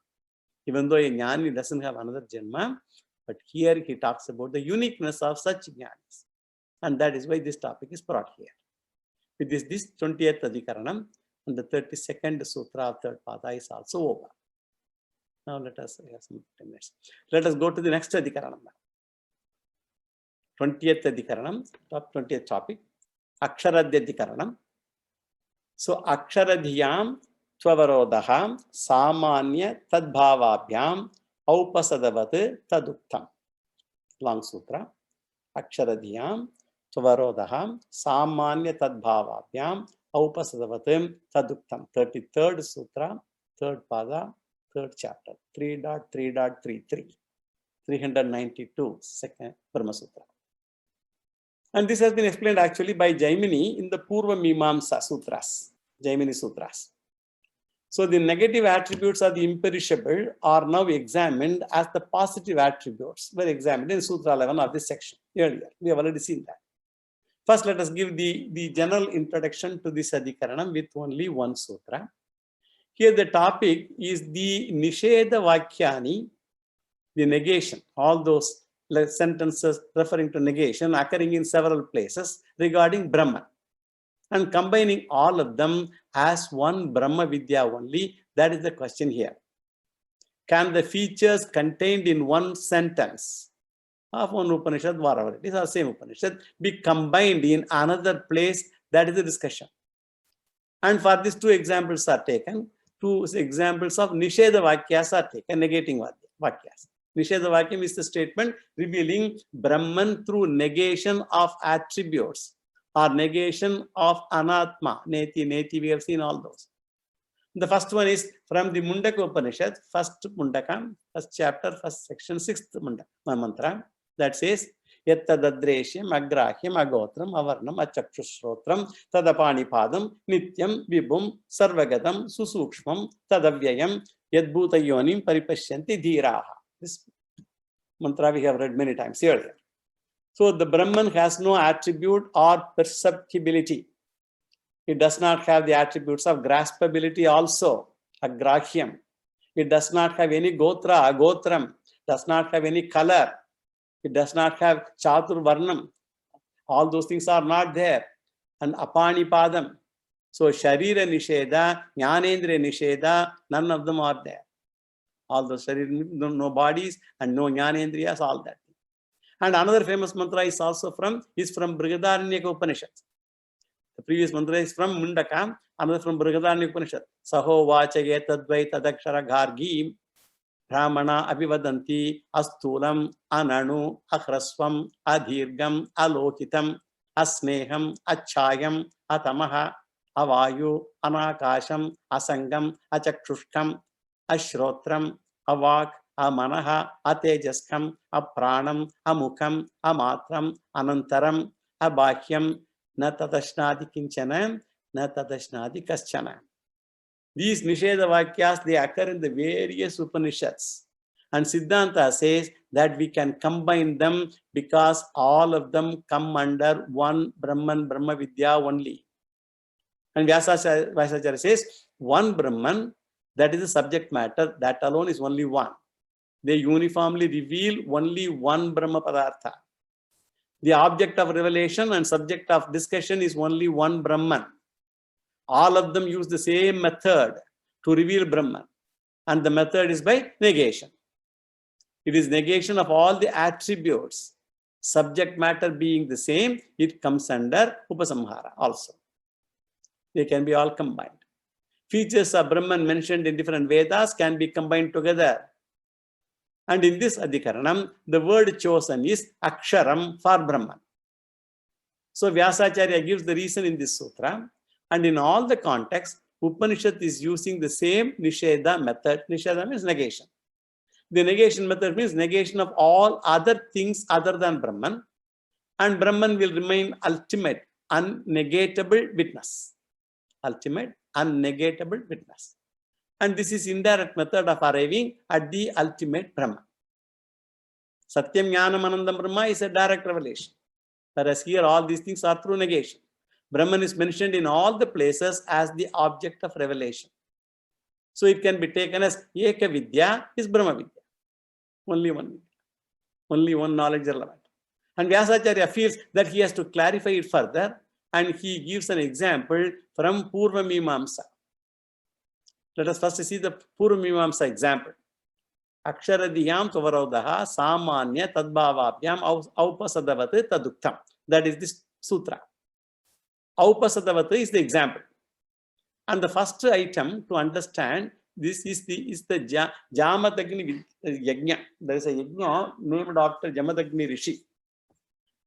Even though a jnani doesn't have another Janma, but here he talks about the uniqueness of such jnanis. And that is why this topic is brought here. With this 20th Adhikaranam and the 32nd Sutra of third Pada is also over. Now let us have some 10 minutes. Let us go to the next Adhikaranam. 20th Adhikaranam, 20th topic, Aksharadhyadhikaranam. So Aksharadhyam Tvavarodaham Samanya Tadbhavabhyam Aupasadavat Taduktam. Long sutra. Aksharadhyam Tvavarodaham Samanya Tadbhavabhyam Aupasadavat Taduktam. 33rd Sutra, 3rd Pada, 3rd chapter, 3.3.33. 392, second Brahma Sutra. And this has been explained actually by Jaimini in the Purva Mimamsa Sutras, Jaimini Sutras. So the negative attributes of the imperishable are now examined as the positive attributes were examined in Sutra 11 of this section earlier. We have already seen that. First, let us give the general introduction to this Adhikaranam with only one Sutra. Here the topic is the Nisheda Vakyani, the negation, all those sentences referring to negation occurring in several places regarding Brahman, and combining all of them as one Brahma Vidya only. That is the question here. Can the features contained in one sentence of one Upanishad, whatever it is, or same Upanishad, be combined in another place? That is the discussion. And for these two examples are taken, two examples of Nisheda Vakyas are taken, negating Vakyas. Nisheda Vakyam is the statement revealing Brahman through negation of attributes or negation of Anatma, Neti, Neti, we have seen all those. The first one is from the Mundaka Upanishad, first Mundaka, first chapter, first section, 6th mantra, that says, Yattadadreshyam, Agrahyam, Agotram, Avarnam, Achakshushrotram, Tadapanipadam, Nityam, Vibhum, Sarvagatam, Susukshmam, Tadavyayam, Yadbhutayonim, Paripashyanti, Dhiraha. This mantra we have read many times earlier. So the Brahman has no attribute or perceptibility. It does not have the attributes of graspability also, agrahyam. It does not have any gotra, agotram. Does not have any color. It does not have chatur varnam. All those things are not there. And apanipadam. So sharira nisheda, jnanendriya nisheda, none of them are there. All those no bodies and no jnanendriyas, all that. And another famous mantra is also from Brihadaranyaka Upanishad. The previous mantra is from Mundaka, another from Brihadaranyaka Upanishad. Saho vacha yetadvai tadakshara gargi brahmana abivadanti astulam ananu akhrasvam adhirgam alokitam asneham achayam atamaha avayu anakasham asangam achakshushkam ashrotram avak amanaha atejaskam apranam amukam amatram anantaram abahyam na tadashnadi kinchana na tadashnadi kaschana. These Nisheda Vakyas, they occur in the various Upanishads. And Siddhanta says that we can combine them because all of them come under one Brahman, Brahma Vidya only. And Vyasacharya says, one Brahman, that is the subject matter, that alone is only one. They uniformly reveal only one Brahma Padartha. The object of revelation and subject of discussion is only one Brahman. All of them use the same method to reveal Brahman. And the method is by negation. It is negation of all the attributes. Subject matter being the same, it comes under Upasamhara also. They can be all combined. Features of Brahman mentioned in different Vedas can be combined together. And in this Adhikaranam, the word chosen is Aksharam for Brahman. So Vyasacharya gives the reason in this sutra. And in all the contexts, Upanishad is using the same Nisheda method. Nisheda means negation. The negation method means negation of all other things other than Brahman. And Brahman will remain ultimate, unnegatable witness. Ultimate, unnegatable witness. And this is indirect method of arriving at the ultimate Brahman. Satyam Jnanam Anandam Brahma is a direct revelation. Whereas here all these things are through negation. Brahman is mentioned in all the places as the object of revelation. So it can be taken as Eka Vidya is Brahma Vidya. Only one Vidya. Only one knowledge relevant. And Vyasacharya feels that he has to clarify it further, and he gives an example from Purva Mimamsa. Let us first see the Purva Mimamsa example. Aksharadiyam Tavarodaha Samanya Tadbhavabhyam Aupasadavate Taduktam. That is this sutra. Aupasadavate is the example. And the first item to understand this is the Jamadagni Yajna. There is a Yajna named after Jamadagni Rishi.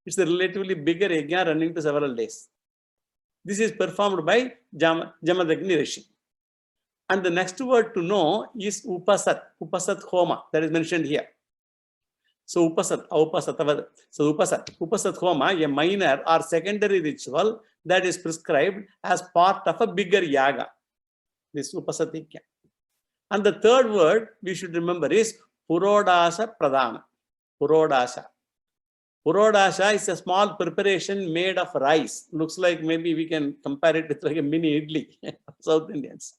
It's a relatively bigger Yajna running to several days. This is performed by Jamadagni Rishi. And the next word to know is Upasat Homa, that is mentioned here. So Upasat Homa, a minor or secondary ritual that is prescribed as part of a bigger yaga. This Upasatikya. And the third word we should remember is Purodasha Pradhana. Purodasha. Purodasha is a small preparation made of rice. Looks like maybe we can compare it with like a mini idli, South Indians.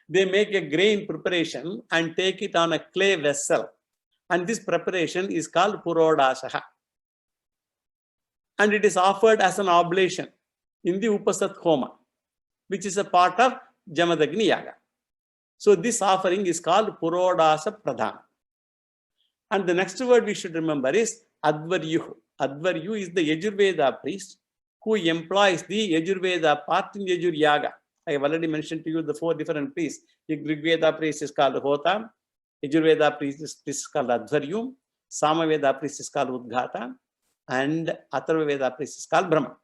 They make a grain preparation and take it on a clay vessel. And this preparation is called Purodasha. And it is offered as an oblation in the Upasat Homa, which is a part of Jamadagni Yaga. So this offering is called Purodasha Pradhana. And the next word we should remember is Advaryuhu. Advaryu is the Yajurveda priest who employs the Yajurveda part in Yajur Yaga. I have already mentioned to you the 4 different priests. The Rigveda priest is called Hota, Yajurveda priest is called Advaryu, Samaveda priest is called Udghata, and Atharvaveda priest is called Brahma.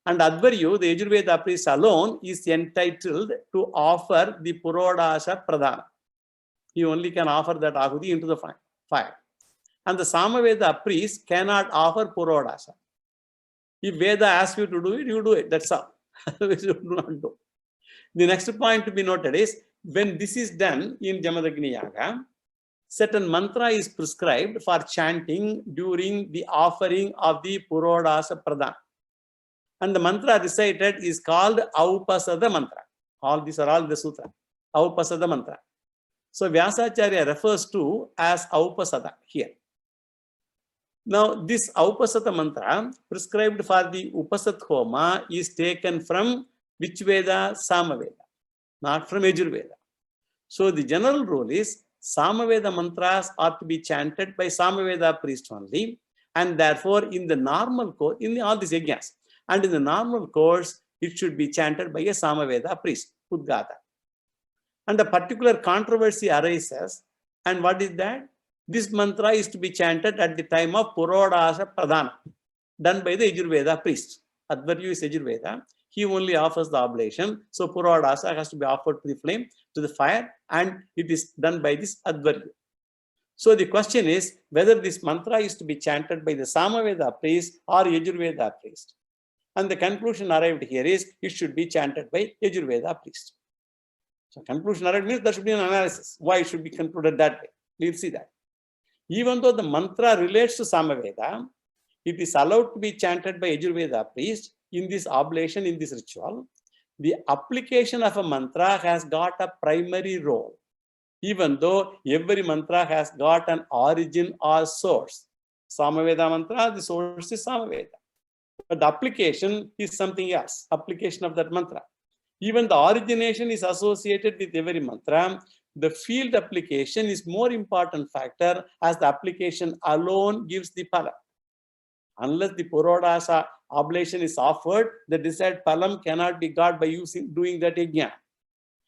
And Advaryu, the Yajurveda priest alone, is entitled to offer the Purodasha Pradhana. He only can offer that Ahuti into the fire. And the Samaveda priest cannot offer Purodasha. If Veda asks you to do it, you do it. That's all. Otherwise, you do not do. The next point to be noted is, when this is done in Jamadagni Yaga, certain mantra is prescribed for chanting during the offering of the Purodasha Pradhana. And the mantra recited is called Aupasada mantra. All these are all the sutra. Aupasada mantra. So Vyasacharya refers to as Aupasada here. Now this Aupasada mantra prescribed for the Upasat Homa is taken from which Veda? Samaveda, not from Yajurveda. So the general rule is Samaveda mantras are to be chanted by Samaveda priest only, and therefore in the normal course, in all these yajnas, and in the normal course, it should be chanted by a Samaveda priest, Udgata. And a particular controversy arises, and what is that? This mantra is to be chanted at the time of Purodasha Pradhana, done by the Yajurveda priest. Advaryu is Yajurveda. He only offers the oblation. So Purodasha has to be offered to the flame, to the fire, and it is done by this Advaryu. So the question is whether this mantra is to be chanted by the Samaveda priest or Yajurveda priest. And the conclusion arrived here is it should be chanted by Yajurveda priest. So conclusion arrived means there should be an analysis. Why it should be concluded that way? We'll see that. Even though the mantra relates to Samaveda, it is allowed to be chanted by Yajurveda priest in this oblation, in this ritual. The application of a mantra has got a primary role, even though every mantra has got an origin or source. Samaveda mantra, the source is Samaveda. But the application is something else, application of that mantra. Even the origination is associated with every mantra. The field application is more important factor as the application alone gives the phala. Unless the Purodasha oblation is offered, the desired phalam cannot be got by doing that yajna.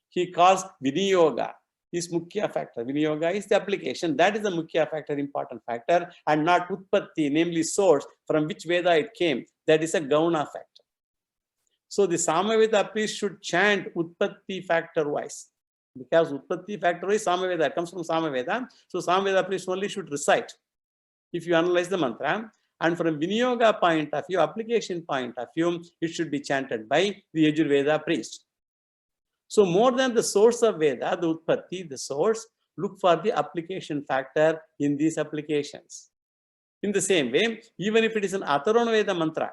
He calls Viniyoga is Mukhya factor. Viniyoga is the application. That is the Mukhya factor, important factor, and not Utpatti, namely source from which Veda it came. That is a Gauna factor. So the Samaveda priest should chant Utpatti factor wise. Because Utpatti factor is Samaveda, it comes from Samaveda. So Samaveda priest only should recite if you analyze the mantra. And from Viniyoga point of view, application point of view, it should be chanted by the Yajurveda priest. So more than the source of Veda, the Utpatti, the source, look for the application factor in these applications. In the same way, even if it is an Atharvana Veda mantra,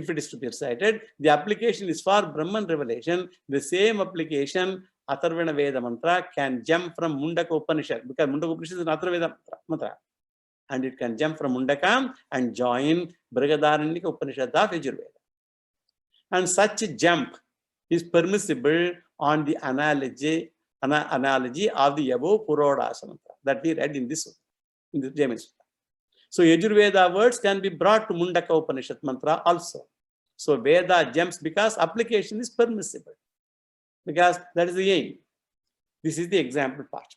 if it is to be recited, the application is for Brahman revelation. The same application, Atharvana Veda mantra, can jump from Mundaka Upanishad, because Mundaka Upanishad is an Atharvana Veda mantra. And it can jump from Mundaka and join Brihadaranyaka Upanishad of Yajurveda. And such a jump is permissible on the analogy of the above Purodasa mantra that we read in this Jaimini Sutra. So Yajurveda words can be brought to Mundaka Upanishad mantra also. So Veda jumps because application is permissible, because that is the aim. This is the example part.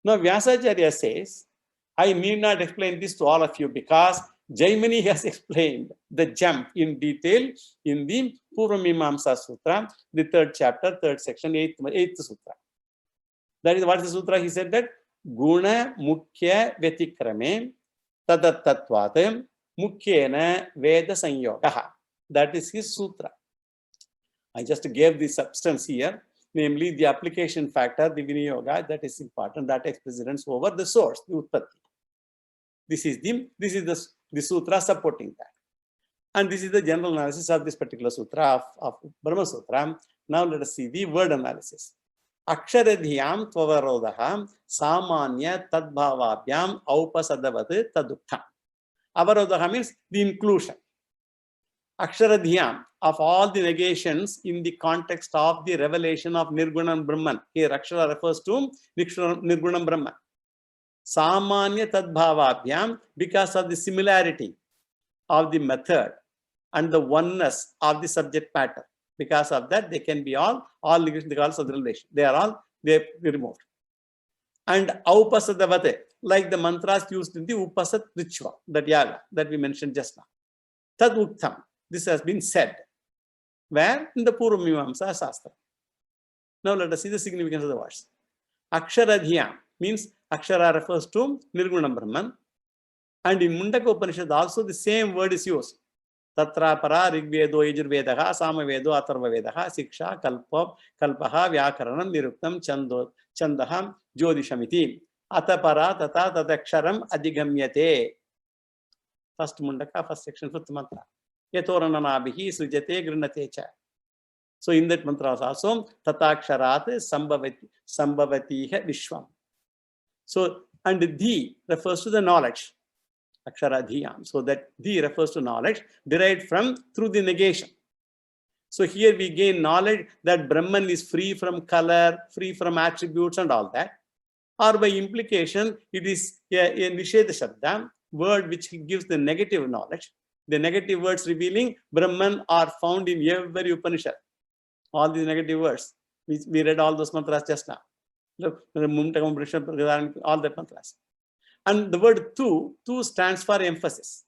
Now Vyasacharya says, I need not explain this to all of you because Jaimini has explained the jump in detail in the Purvamimamsa Sutra, the 3rd chapter, 3rd section, 8th Sutra. That is what is the Sutra? He said that Guna Mukhya Vyatikrame Tadattatvat Mukhyena Veda Sanyogaha. That is his Sutra. I just gave the substance here, namely the application factor, the Viniyoga, that is important, that takes precedence over the source, the Utpatti. This is the Sutra supporting that. And this is the general analysis of this particular Sutra of Brahma Sutra. Now let us see the word analysis. Aksharadhyam tvavarodaham samanya tadbhavabhyam aupasadavati taduktham. Avarodaha means the inclusion. Aksharadhyam, of all the negations in the context of the revelation of Nirgunam Brahman. Here Akshara refers to Nirgunam Brahman. Samanya tadbhavabhyam, because of the similarity of the method and the oneness of the subject matter. Because of that, they can be all negations, regardless of the relation. They removed. And aupasadavate, like the mantras used in the upasat ritual, that yaga, that we mentioned just now. Tad uktam, this has been said. Where? In the Purvamimamsa Shastra. Now let us see the significance of the words. Aksharadhyam means Akshara refers to Nirgunam Brahman. And in Mundaka Upanishad also the same word is used. Tatra para Rigvedo Yajurvedaha Samavedo Atharvavedaha Siksha Kalpaha Vyakaranam Niruktam Chandaham Jyodishamiti Atapara Tata Tadaksharam Adigamyate. First Mundaka, first section, 5th mantra. Yatorananabihi Sujate Grinate Cha. So in that mantra also Tataksharat Sambhavatiha Vishwam. So, and Dhi refers to the knowledge. Akshara Dhiyam. So that Dhi refers to knowledge derived through the negation. So here we gain knowledge that Brahman is free from color, free from attributes and all that. Or by implication, it is a Nisheda Shabda, word which gives the negative knowledge. The negative words revealing Brahman are found in every Upanishad. All these negative words. We read all those mantras just now. Look, all that mantras. And the word tu stands for emphasis.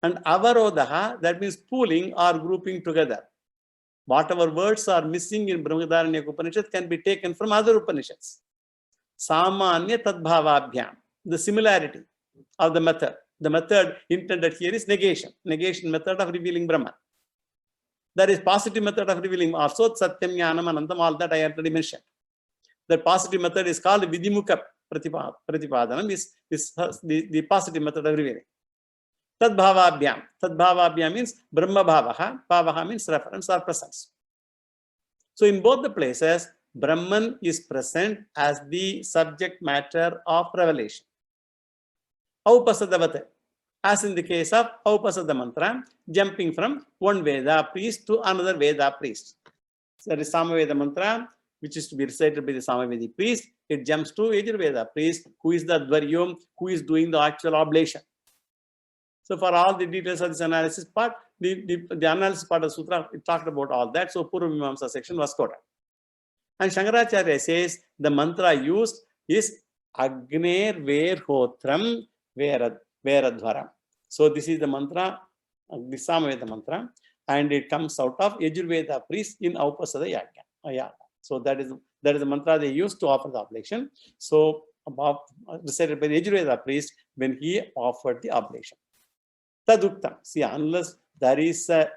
And avarodaha, that means pooling or grouping together. Whatever words are missing in Brihadaranyaka Upanishad can be taken from other Upanishads. Samanya tadbhavabhyam, the similarity of the method. The method intended here is negation. Negation method of revealing Brahman. There is positive method of revealing also Satyam, Jnanam, Anantam, all that I already mentioned. The positive method is called Vidimukha Pratipadanam, is the positive method of revealing. Tadbhavabhyam. Tadbhavabhyam means Brahma Bhavaha. Bhavaha means reference or presence. So in both the places, Brahman is present as the subject matter of revelation. Aupasadavate, as in the case of Aupasada mantra, jumping from one Veda priest to another Veda priest. So that is Samaveda mantra, which is to be recited by the Samavedi priest. It jumps to Yajurveda priest, who is the Dvaryom, who is doing the actual oblation. So for all the details of this analysis part, the analysis part of the Sutra, it talked about all that. So Purvamimamsa section was quoted. And Shankaracharya says the mantra used is Agner Verhotram Veradvaram. So this is the mantra, the Samaveda mantra, and it comes out of Yajurveda priest in Aupasada Yagya. So that is the mantra they used to offer the oblation. So recited by the Yajurveda priest when he offered the oblation. Taduktam. See, unless there is a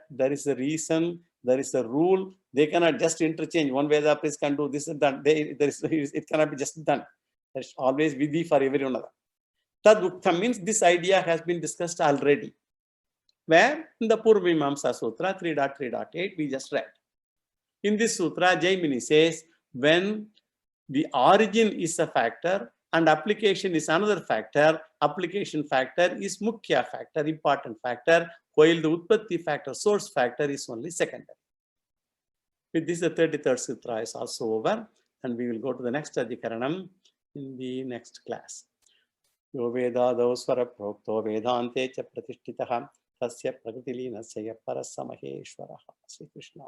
reason, there is a rule, they cannot just interchange. One Veda priest can do this and that. It cannot be just done. There's always vidhi for every another. Taduktam means this idea has been discussed already. Where? In the Purvamimamsa Sutra 3.3.8 we just read. In this sutra, Jaimini says, when the origin is a factor and application is another factor, application factor is mukhya factor, important factor, while the utpatti factor, source factor is only secondary. With this, the 33rd sutra is also over, and we will go to the next adhikaranam in the next class. Yo vedado svara prokto vedante cha pratishtitah tasya prakritilinasya parasamaheshwaraha. Sri Krishna.